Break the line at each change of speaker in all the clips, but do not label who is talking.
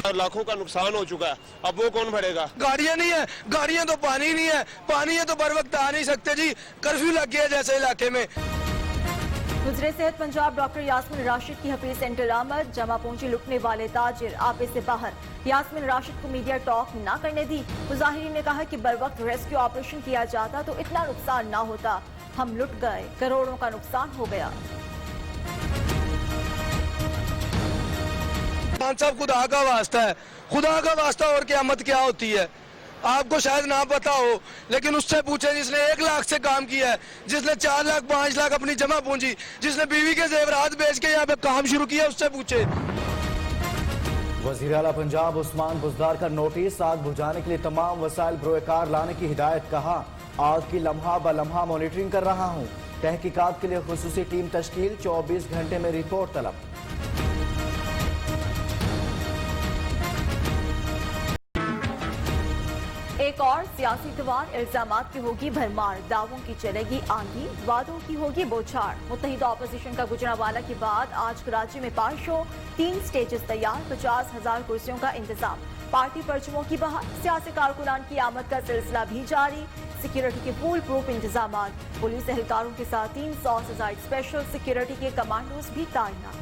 लाखों का नुकसान हो चुका है, अब वो कौन भरेगा?
गाड़ियां नहीं है, गाड़ियां तो पानी नहीं है, पानी है तो बर वक्त आ नहीं सकते जी, कर्फ्यू लग गया जैसे इलाके में।
गुजरे सेहत पंजाब डॉक्टर यास्मीन राशिद की हफीज सेंटर आमद, जमा पूंजी लुटने वाले ताजिर आपे से बाहर। यास्मीन राशिद को मीडिया टॉक न करने दी। मुजाहिरीन ने कहा कि बर वक्त रेस्क्यू ऑपरेशन किया जाता तो इतना नुकसान ना होता, हम लुट गए, करोड़ों का नुकसान हो गया।
खान साहब खुदा का वास्ता है, खुदा का वास्ता और क़यामत क्या होती है आपको शायद ना पता हो, लेकिन उससे पूछे जिसने 1 लाख से काम किया है, जिसने 4 लाख 5 लाख अपनी जमा पूंजी, जिसने बीवी के जेवरात बेच के यहाँ पे काम शुरू किया, उससे पूछे।
वज़ीर आला पंजाब उस्मान बुज़दार का नोटिस, आग बुझाने के लिए तमाम वसाइल बरोकार लाने की हिदायत। कहा आग की लम्हा ब लम्हा मॉनिटरिंग कर रहा हूँ, तहकीकात के लिए खुसूसी टीम तश्कील, 24 घंटे में रिपोर्ट तलब।
एक और सियासी दीवार, इल्जामात की होगी भरमार, दावों की चलेगी आंधी, वादों की होगी बौछार। मुत्तहिदा अपोजिशन का गुजरांवाला के बाद आज कराची में पार शो, 3 स्टेजेस तैयार, 50,000 कुर्सियों का इंतजाम। पार्टी परचमों की बहार, सियासी कारकुनान की आमद का सिलसिला भी जारी। सिक्योरिटी के फुल प्रूफ इंतजाम, पुलिस एहलकारों के साथ 300 से ज्यादा स्पेशल सिक्योरिटी के कमांडोज भी तैनात।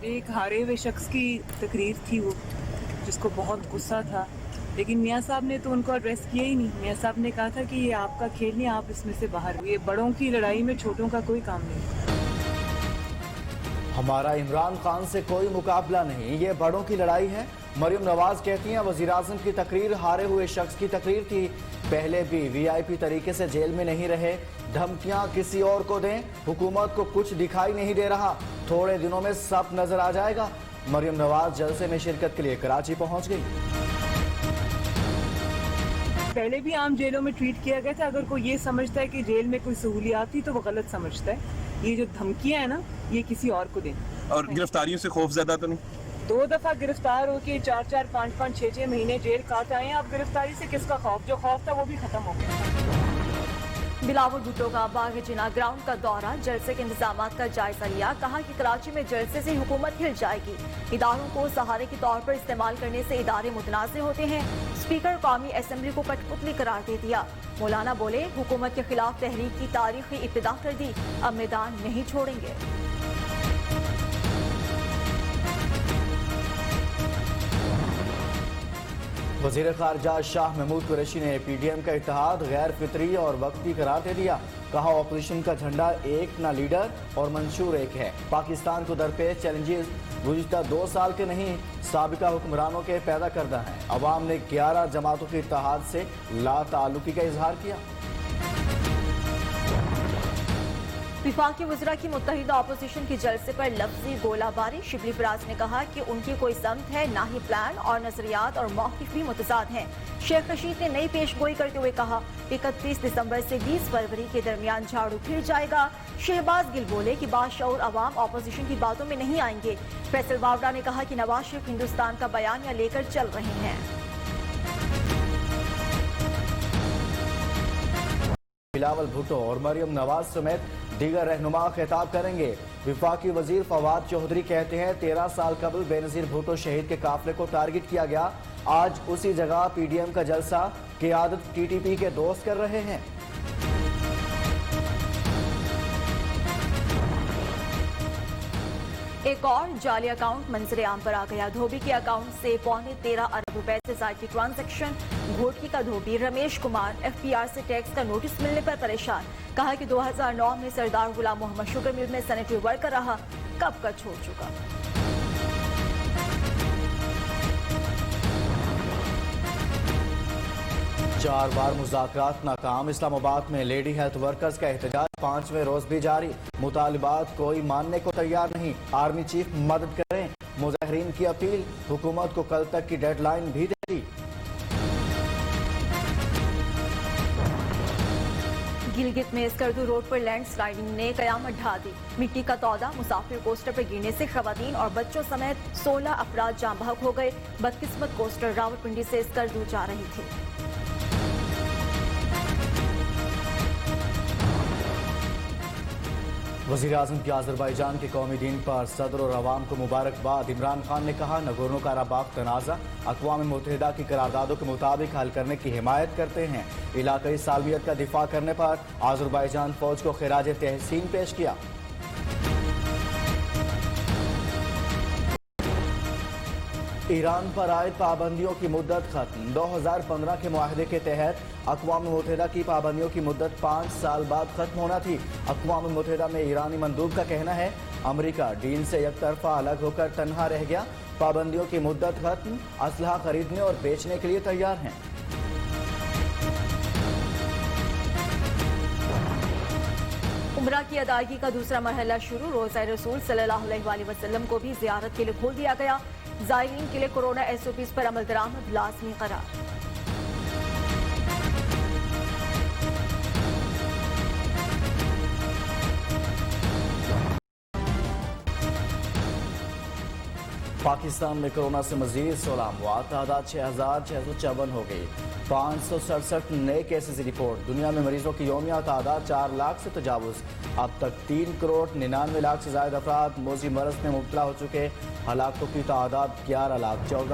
एक हारे हुए शख्स की तकरीर थी वो, जिसको बहुत गुस्सा था, लेकिन मियाँ साहब ने तो उनको एड्रेस किया ही नहीं। मियाँ साहब ने कहा था कि ये आपका खेल नहीं, आप इसमें से बाहर हुए। बड़ों की लड़ाई में छोटों का कोई काम नहीं।
हमारा इमरान खान से कोई मुकाबला नहीं, ये बड़ों की लड़ाई है। मरियम नवाज कहती हैं वज़ीर आज़म की तकरीर हारे हुए शख्स की तकरीर थी, पहले भी वीआईपी तरीके से जेल में नहीं रहे, धमकियां किसी और को दें, हुकूमत को कुछ दिखाई नहीं दे रहा, थोड़े दिनों में सब नजर आ जाएगा। मरियम नवाज जलसे में शिरकत के लिए कराची पहुंच गई।
पहले भी आम जेलों में ट्रीट किया गया था। अगर कोई ये समझता है कि जेल में कोई सहूलियात थी तो वो गलत समझता है। ये जो धमकियां है ना, ये किसी और को दें।
और गिरफ्तारियों से खौफ ज्यादा तो नहीं?
2 दफा गिरफ्तार होके 4-4, 5-5, 6-6 महीने जेल काट आए हैं। अब गिरफ्तारी से किसका खौफ? जो खौफ था वो भी खत्म हो गया।
बिलावल भुट्टो का बाग जिना ग्राउंड का दौरा, जलसे के इंतजामात का जायजा लिया। कहा कि कराची में जलसे से हुकूमत हिल जाएगी, इदारों को सहारे के तौर पर इस्तेमाल करने से इदारे मुतनाज़ होते हैं। स्पीकर कौमी असम्बली को कठपुतली करार दे दिया। मौलाना बोले हुकूमत के खिलाफ तहरीक की तारीखी इब्तिदा कर दी, अब मैदान नहीं छोड़ेंगे।
वज़ीर ख़ारिजा शाह महमूद कुरैशी ने पीडीएम का इत्तेहाद गैर फितरी और वक्ती करार दे दिया। कहा ऑपोजिशन का झंडा एक, ना लीडर और मंशूर एक है। पाकिस्तान को दरपेश चैलेंजेस गुज़िश्ता 2 साल के नहीं, साबिका हुक्मरानों के पैदा करदा हैं। अवाम ने 11 जमातों के इत्तेहाद से लाताल्लुकी का इजहार किया।
विफाकी वज़रा की मुत्तहिदा अपोजिशन के जलसे पर लफ्जी गोलाबारी। शिबली फराज ने कहा कि उनकी कोई समत है ना ही प्लान, और नजरियात और मौक़िफ़ भी मुतज़ाद हैं। शेख रशीद ने नई पेशगोई करते हुए कहा 31 दिसंबर से 20 फरवरी के दरमियान झाड़ू फिर जाएगा। शहबाज गिल बोले कि बाशऊर अवाम अपोजिशन की बातों में नहीं आएंगे। फैसल वावड़ा ने कहा कि नवाज शरीफ हिंदुस्तान का बयानिया लेकर चल रहे हैं।
बिलावल भुट्टो और मरियम नवाज समेत दीगर रहनुमा खिताब करेंगे। विफाकी वजीर फवाद चौधरी कहते हैं 13 साल कबल बेनजीर भुट्टो शहीद के काफिले को टारगेट किया गया। आज उसी जगह पीडीएम का जलसा क़ियादत टीटीपी के दोस्त कर रहे हैं।
एक और जाली अकाउंट मंजर आम पर आ गया। धोबी के अकाउंट से 13.25 अरब रुपए से ज्यादा की ट्रांजैक्शन। घोटकी का धोबी रमेश कुमार एफपीआर से टैक्स का नोटिस मिलने पर परेशान। कहा कि 2009 में सरदार गुलाम मोहम्मद शुगर मिल में सैनिटरी वर्कर रहा, कब का छोड़ चुका।
4 बार मुज़ाकरात नाकाम। इस्लामाबाद में लेडी हेल्थ वर्कर्स का एहतजाज 5वें रोज भी जारी। मुतालिबात कोई मानने को तैयार नहीं, आर्मी चीफ मदद करें। मुजाहिरीन की अपील, हुकूमत को कल तक की डेडलाइन भी दे दी।
गिलगित में स्कर्दू रोड पर लैंडस्लाइडिंग ने कयामत ढा दी। मिट्टी का तौदा मुसाफिर कोस्टर पर गिरने से खवातीन और बच्चों समेत 16 अफराद जाँ बहक हो गए। बदकिस्मत कोस्टर रावलपिंडी से स्कर्दू जा रही थी।
वज़ीर-ए-आज़म की आज़रबाईजान के कौमी दिन पर सदर और अवाम को मुबारकबाद। इमरान खान ने कहा, नगोर्नो कराबाख तनाज़ा अक़वाम मुत्तहिदा की करारदादों के मुताबिक हल करने की हिमायत करते हैं। इलाक़ाई सालमियत का दिफा करने पर आज़रबाईजान फ़ौज को खिराज तहसीन पेश किया। ईरान पर आयद पाबंदियों की मुद्दत खत्म। 2015 के मुआहदे के तहत अक़वाम मुत्तहिदा की पाबंदियों की मुद्दत 5 साल बाद खत्म होना थी। अक़वाम मुत्तहिदा में ईरानी मंदूब का कहना है, अमरीका डील से एक तरफा अलग होकर तन्हा रह गया। पाबंदियों की मुद्दत खत्म, असलहा खरीदने और बेचने के लिए तैयार हैं।
उम्रा की अदायगी का दूसरा मरहला शुरू। रोज़ा रसूल सल्लल्लाहु अलैहि वसल्लम को भी ज़ियारत के लिए खोल दिया गया। ज़ायरीन के लिए कोरोना SOPs पर अमल दरामद लाज़मी करार।
पाकिस्तान में कोरोना से मजीद 16 अमवात, तादाद 6,654 हो गई। 567 नए केसेस रिपोर्ट। दुनिया में मरीजों की यौमिया तादाद 4 लाख से तजावुज़। अब तक 3 करोड़ 99 लाख से ज़ायद अफराद मोजी मरज में मुब्तला हो चुके। हलाकों की तादाद 11 लाख 14